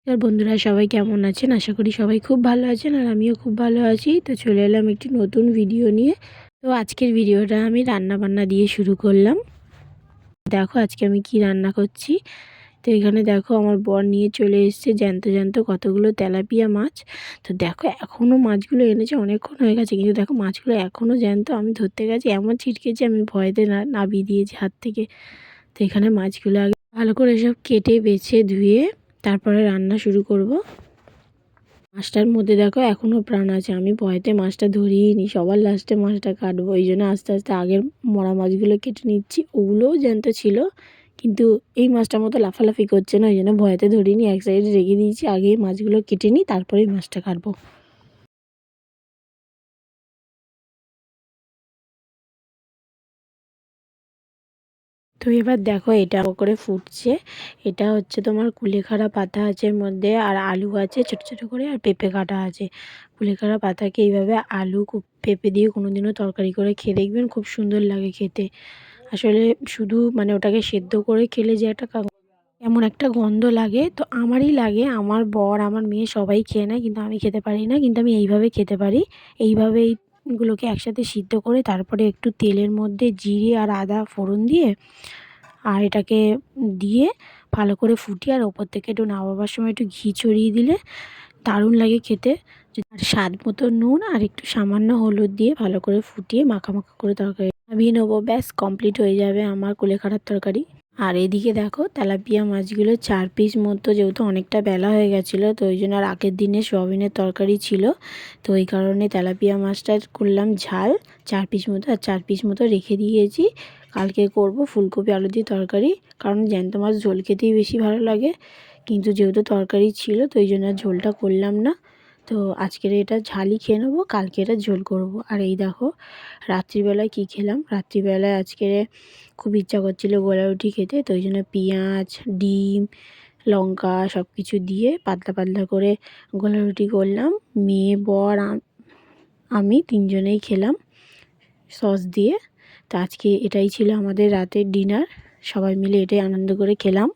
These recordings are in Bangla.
আর বন্ধুরা সবাই কেমন আছেন? আশা করি সবাই খুব ভালো আছেন আর আমিও খুব ভালো আছি। তো চলে এলাম একটি নতুন ভিডিও নিয়ে। তো আজকের ভিডিওটা আমি রান্না-বান্না দিয়ে শুরু করলাম। দেখো আজকে আমি কি রান্না করছি। তো এখানে দেখো আমার বর নিয়ে চলে এসেছে জ্যান্ত জ্যান্ত কতগুলো তেলাপিয়া মাছ। তো দেখো এখনও মাছগুলো এনেছে, অনেকক্ষণ হয়ে গেছে কিন্তু দেখো মাছগুলো এখনও জ্যান্ত। আমি ধরতে গেছি এমন ছিটকেছি, আমি ভয়েতে নাবিয়ে দিয়েছি হাত থেকে। তো এখানে মাছগুলো আগে ভালো করে সব কেটে বেছে ধুয়ে তারপরে রান্না শুরু করব। মাছটার মধ্যে দেখো এখনও প্রাণ আছে, আমি ভয়েতে মাছটা ধরিয়ে নিই, সবার লাস্টে মাছটা কাটবো। এই জন্য আস্তে আস্তে আগের মরা মাছগুলো কেটে নিচ্ছি। ওগুলোও জ্যান্ত ছিল কিন্তু এই মাছটার মতো লাফালাফি করছে না, ওই জন্য ভয়েতে ধরিয়ে নিই, এক সাইডে রেখে দিয়েছি। আগে মাছগুলো কেটে নিই তারপরেই মাছটা কাটবো। তো এবার দেখো এটা করে ফুটছে। এটা হচ্ছে তোমার কুলেখাড়া পাতা আছে এর মধ্যে, আর আলু আছে ছোটো ছোটো করে, আর পেঁপে কাটা আছে। কুলেখাড়া পাতাকে এইভাবে আলু পেঁপে দিয়ে কোনো দিনও তরকারি করে খেয়ে দেখবেন, খুব সুন্দর লাগে খেতে। আসলে শুধু মানে ওটাকে সেদ্ধ করে খেলে যে একটা এমন একটা গন্ধ লাগে, তো আমারই লাগে, আমার বর আমার মেয়ে সবাই খেয়ে নেয় কিন্তু আমি খেতে পারি না। কিন্তু আমি এইভাবে খেতে পারি। এইভাবে এইগুলোকে একসাথে সিদ্ধ করে তারপরে একটু তেলের মধ্যে জিরে আর আদা ফোড়ন দিয়ে আর এটাকে দিয়ে ভালো করে ফুটিয়ে আর ওপর থেকে একটু নামাবার সময় একটু ঘি ছড়িয়ে দিলে দারুণ লাগে খেতে। আর স্বাদ মতো নুন আর একটু সামান্য হলুদ দিয়ে ভালো করে ফুটিয়ে মাখা মাখা করে তরকারি নামিয়ে নেবো, ব্যাস কমপ্লিট হয়ে যাবে আমার কুলেখাড়ার তরকারি। আর এদিকে দেখো তেলাপিয়া মাছগুলো 4 পিস মতো, যেহেতু অনেকটা বেলা হয়ে গেছিলো তো ওই জন্য, আর আগের দিনে সোয়াবিনের তরকারি ছিল তো ওই কারণে তেলাপিয়া মাছটা করলাম ঝাল 4 পিস মতো, আর 4 পিস মতো রেখে দিয়েছি। কালকে করব ফুলকপি আলু দিয়ে তরকারি, কারণ জ্যান্ত মাছ ঝোল খেতেই বেশি ভালো লাগে। কিন্তু যেহেতু তরকারি ছিল তো ওই জন্য ঝোলটা করলাম না। তো আজকের এটা ঝালই খেয়ে নেবো, কালকে এটা ঝোল করব। আর এই দেখো রাত্রিবেলায় কি খেলাম। রাত্রিবেলায় আজকে খুব ইচ্ছা করছিল গোলা রুটি খেতে, তো ওই জন্য পেঁয়াজ ডিম লঙ্কা সব কিছু দিয়ে পাতলা পাতলা করে গোলা রুটি করলাম। মেয়ে বর আমি তিনজনেই খেলাম সস দিয়ে। তো আজকে এটাই ছিল আমাদের রাতের ডিনার, সবাই মিলে এটাই আনন্দ করে খেলাম।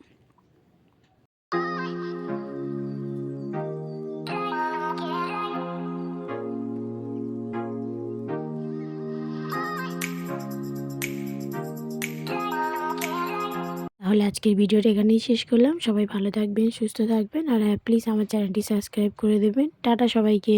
তাহলে আজকের ভিডিওটা এখানেই শেষ করলাম। সবাই ভালো থাকবেন, সুস্থ থাকবেন, আর প্লিজ আমার চ্যানেলটি সাবস্ক্রাইব করে দেবেন। টাটা সবাইকে।